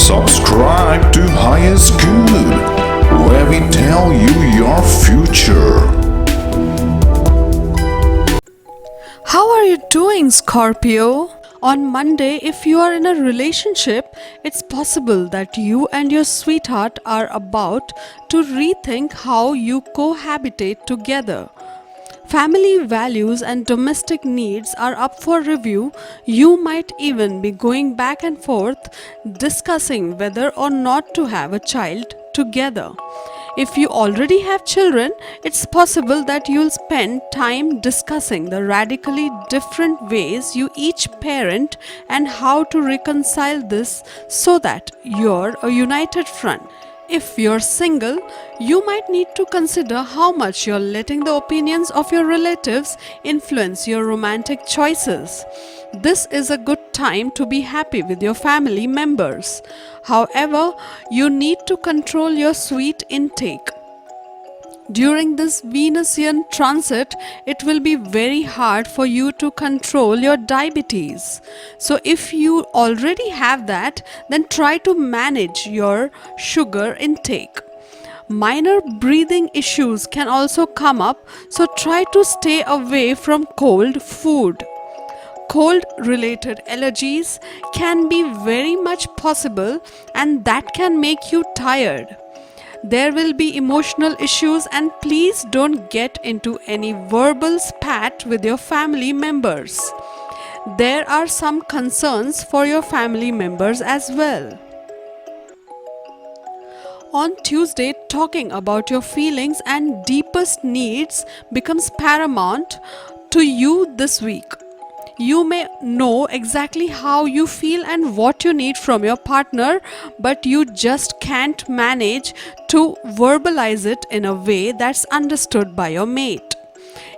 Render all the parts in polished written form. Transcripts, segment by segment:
Subscribe to Highest Good, where we tell you your future. How are you doing, Scorpio? On Monday, if you are in a relationship, it's possible that you and your sweetheart are about to rethink how you cohabitate together. Family values and domestic needs are up for review. You might even be going back and forth discussing whether or not to have a child together. If you already have children, it's possible that you'll spend time discussing the radically different ways you each parent and how to reconcile this so that you're a united front. If you're single, you might need to consider how much you're letting the opinions of your relatives influence your romantic choices. This is a good time to be happy with your family members. However, you need to control your sweet intake. During this Venusian transit, it will be very hard for you to control your diabetes. So, if you already have that, then try to manage your sugar intake. Minor breathing issues can also come up, so try to stay away from cold food. Cold related allergies can be very much possible, and that can make you tired. There will be emotional issues, and please don't get into any verbal spat with your family members. There are some concerns for your family members as well. On Tuesday, talking about your feelings and deepest needs becomes paramount to you this week. You may know exactly how you feel and what you need from your partner, but you just can't manage to verbalize it in a way that's understood by your mate.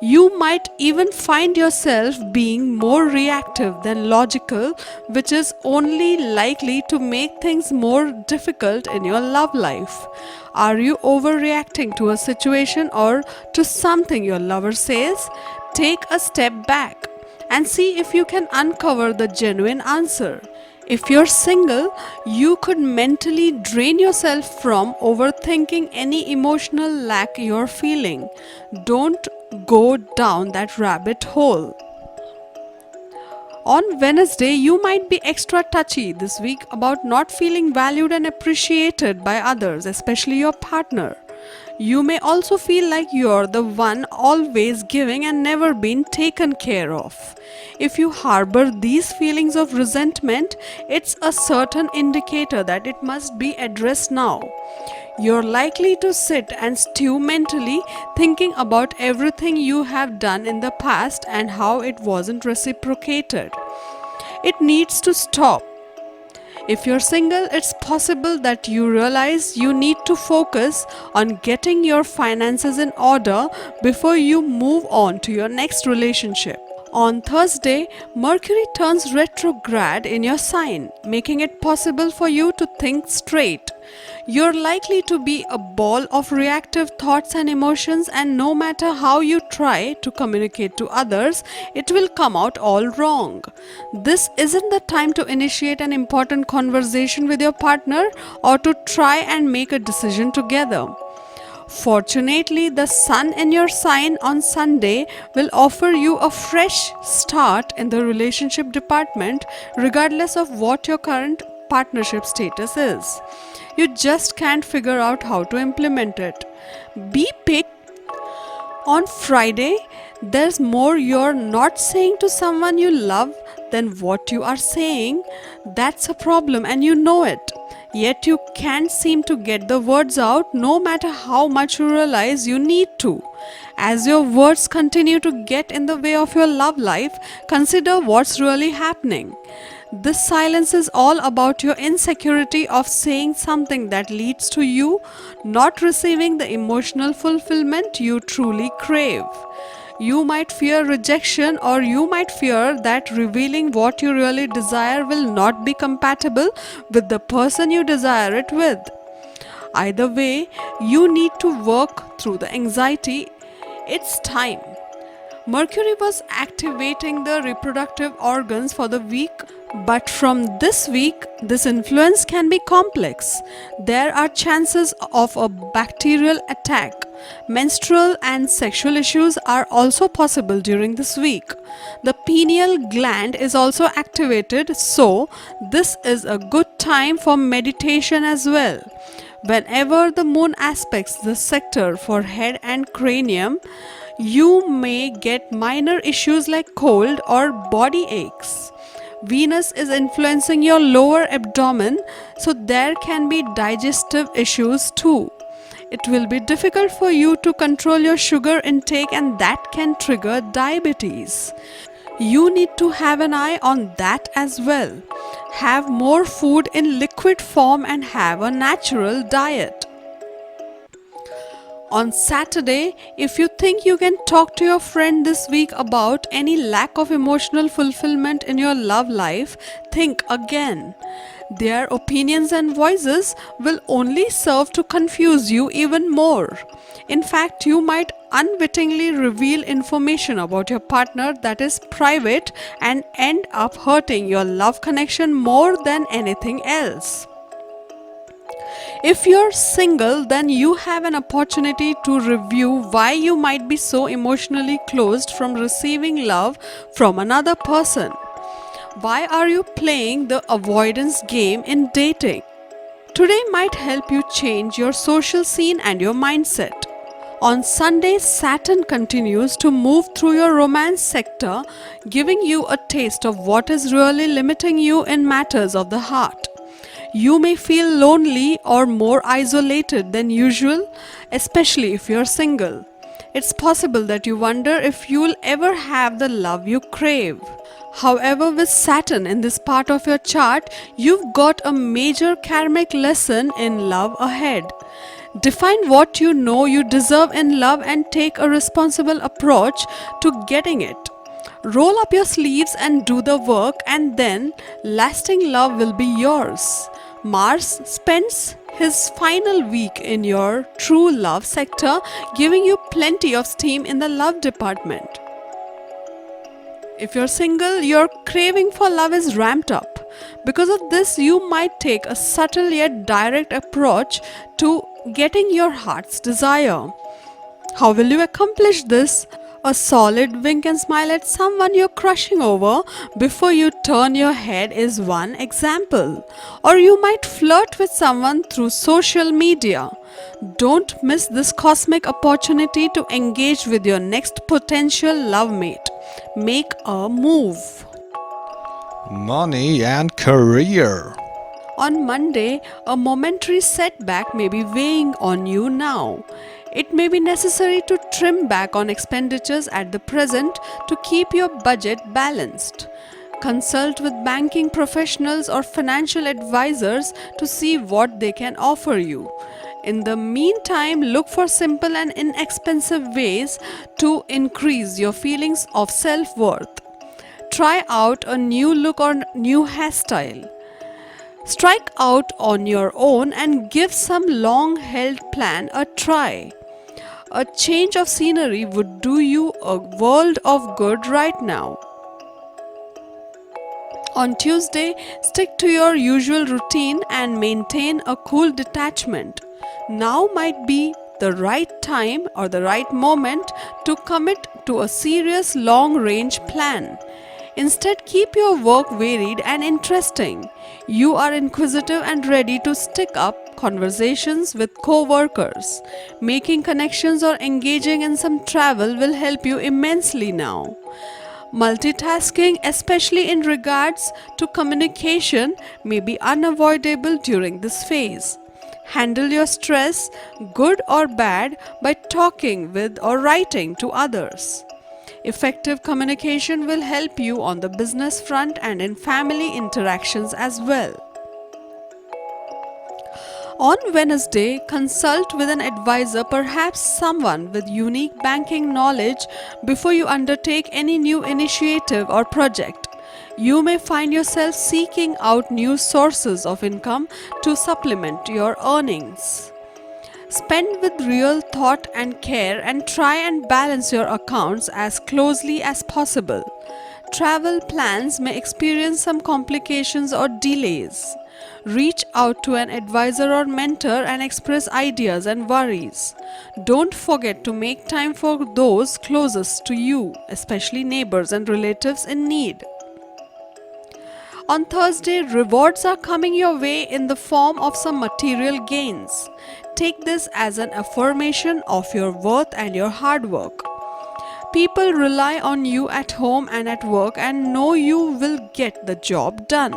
You might even find yourself being more reactive than logical, which is only likely to make things more difficult in your love life. Are you overreacting to a situation or to something your lover says? Take a step back and see if you can uncover the genuine answer. If you're single, you could mentally drain yourself from overthinking any emotional lack you're feeling. Don't go down that rabbit hole. On Wednesday, you might be extra touchy this week about not feeling valued and appreciated by others, especially your partner. You may also feel like you're the one always giving and never being taken care of. If you harbor these feelings of resentment, it's a certain indicator that it must be addressed now. You're likely to sit and stew mentally, thinking about everything you have done in the past and how it wasn't reciprocated. It needs to stop. If you're single, it's possible that you realize you need to focus on getting your finances in order before you move on to your next relationship. On Thursday, Mercury turns retrograde in your sign, making it possible for you to think straight. You're likely to be a ball of reactive thoughts and emotions, and no matter how you try to communicate to others, it will come out all wrong. This isn't the time to initiate an important conversation with your partner or to try and make a decision together. Fortunately, the sun in your sign on Sunday will offer you a fresh start in the relationship department, regardless of what your current partnership status is. You just can't figure out how to implement it. Be patient. On Friday, there's more you're not saying to someone you love than what you are saying. That's a problem, and you know it. Yet you can't seem to get the words out no matter how much you realize you need to. As your words continue to get in the way of your love life, consider what's really happening. This silence is all about your insecurity of saying something that leads to you not receiving the emotional fulfillment you truly crave. You might fear rejection, or you might fear that revealing what you really desire will not be compatible with the person you desire it with. Either way, you need to work through the anxiety. It's time. Mercury was activating the reproductive organs for the week, But from this week, this influence can be complex. There are chances of a bacterial attack. Menstrual and sexual issues are also possible during this week. The pineal gland is also activated, so this is a good time for meditation as well. Whenever the moon aspects this sector for head and cranium, you may get minor issues like cold or body aches. Venus is influencing your lower abdomen, so there can be digestive issues too. It will be difficult for you to control your sugar intake, and that can trigger diabetes. You need to have an eye on that as well. Have more food in liquid form and have a natural diet. On Saturday, if you think you can talk to your friend this week about any lack of emotional fulfillment in your love life, think again. Their opinions and voices will only serve to confuse you even more. In fact, you might unwittingly reveal information about your partner that is private and end up hurting your love connection more than anything else. If you're single, then you have an opportunity to review why you might be so emotionally closed from receiving love from another person. Why are you playing the avoidance game in dating? Today might help you change your social scene and your mindset. On Sunday, Saturn continues to move through your romance sector, giving you a taste of what is really limiting you in matters of the heart. You may feel lonely or more isolated than usual, especially if you're single. It's possible that you wonder if you'll ever have the love you crave. However, with Saturn in this part of your chart, you've got a major karmic lesson in love ahead. Define what you know you deserve in love and take a responsible approach to getting it. Roll up your sleeves and do the work, and then lasting love will be yours. Mars spends his final week in your true love sector, giving you plenty of steam in the love department. If you're single, your craving for love is ramped up. Because of this, you might take a subtle yet direct approach to getting your heart's desire. How will you accomplish this? A solid wink and smile at someone you're crushing over before you turn your head is one example. Or you might flirt with someone through social media. Don't miss this cosmic opportunity to engage with your next potential love mate. Make a move. Money and career. On Monday, a momentary setback may be weighing on you now. It may be necessary to trim back on expenditures at the present to keep your budget balanced. Consult with banking professionals or financial advisors to see what they can offer you. In the meantime, look for simple and inexpensive ways to increase your feelings of self-worth. Try out a new look or new hairstyle. Strike out on your own and give some long-held plan a try. A change of scenery would do you a world of good right now. On Tuesday, stick to your usual routine and maintain a cool detachment. Now might be the right time or the right moment to commit to a serious long-range plan. Instead, keep your work varied and interesting. You are inquisitive and ready to stick up conversations with co-workers. Making connections or engaging in some travel will help you immensely now. Multitasking, especially in regards to communication, may be unavoidable during this phase. Handle your stress, good or bad, by talking with or writing to others. Effective communication will help you on the business front and in family interactions as well. On Wednesday, consult with an advisor, perhaps someone with unique banking knowledge, before you undertake any new initiative or project. You may find yourself seeking out new sources of income to supplement your earnings. Spend with real thought and care and try and balance your accounts as closely as possible. Travel plans may experience some complications or delays. Reach out to an advisor or mentor and express ideas and worries. Don't forget to make time for those closest to you, especially neighbors and relatives in need. On Thursday, rewards are coming your way in the form of some material gains. Take this as an affirmation of your worth and your hard work. People rely on you at home and at work and know you will get the job done.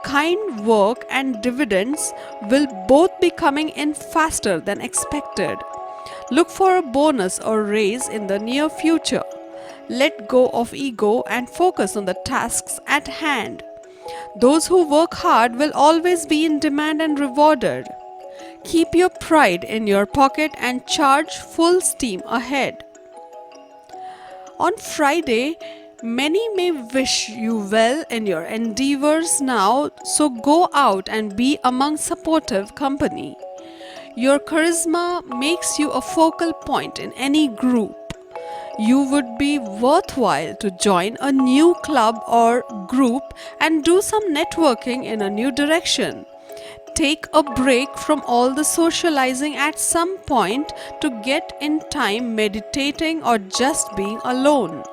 Kind work and dividends will both be coming in faster than expected. Look for a bonus or raise in the near future. Let go of ego and focus on the tasks at hand. Those who work hard will always be in demand and rewarded. Keep your pride in your pocket and charge full steam ahead. On Friday, many may wish you well in your endeavors now, so go out and be among supportive company. Your charisma makes you a focal point in any group. You would be worthwhile to join a new club or group and do some networking in a new direction. Take a break from all the socializing at some point to get in time meditating or just being alone.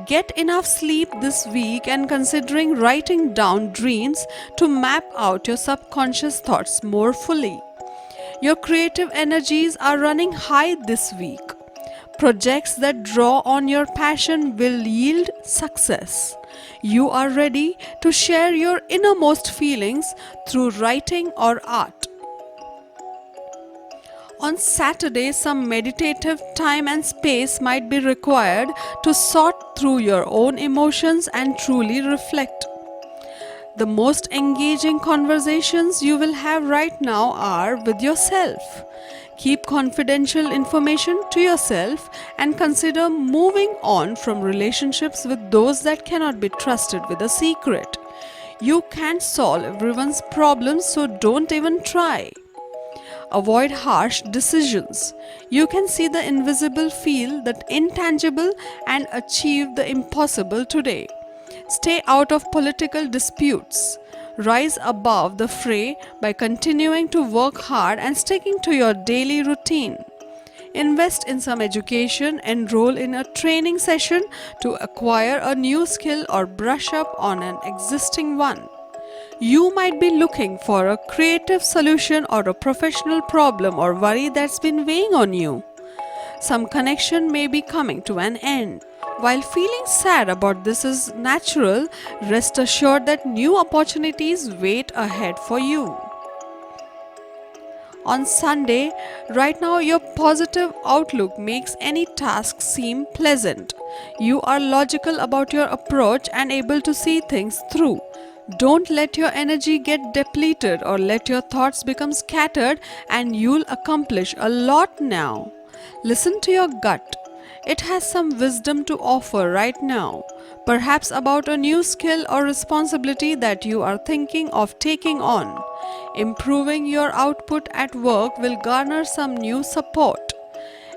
Get enough sleep this week and considering writing down dreams to map out your subconscious thoughts more fully. Your creative energies are running high this week. Projects that draw on your passion will yield success. You are ready to share your innermost feelings through writing or art. On Saturday, some meditative time and space might be required to sort through your own emotions and truly reflect. The most engaging conversations you will have right now are with yourself. Keep confidential information to yourself and consider moving on from relationships with those that cannot be trusted with a secret. You can't solve everyone's problems, so don't even try. Avoid harsh decisions. You can see the invisible, feel the intangible, and achieve the impossible today. Stay out of political disputes. Rise above the fray by continuing to work hard and sticking to your daily routine. Invest in some education, enroll in a training session to acquire a new skill or brush up on an existing one. You might be looking for a creative solution or a professional problem or worry that's been weighing on you. Some connection may be coming to an end. While feeling sad about this is natural, rest assured that new opportunities wait ahead for you. On Sunday, right now your positive outlook makes any task seem pleasant. You are logical about your approach and able to see things through. Don't let your energy get depleted or let your thoughts become scattered, and you'll accomplish a lot now. Listen to your gut. It has some wisdom to offer right now, perhaps about a new skill or responsibility that you are thinking of taking on. Improving your output at work will garner some new support.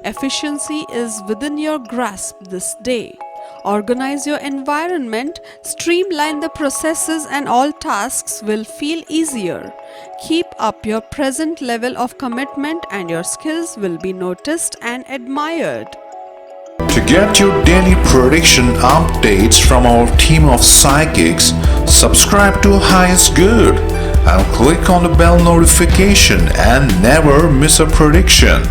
Efficiency is within your grasp this day. Organize your environment, streamline the processes, and all tasks will feel easier. Keep up your present level of commitment and your skills will be noticed and admired. To get your daily prediction updates from our team of psychics, subscribe to Highest Good and click on the bell notification and never miss a prediction.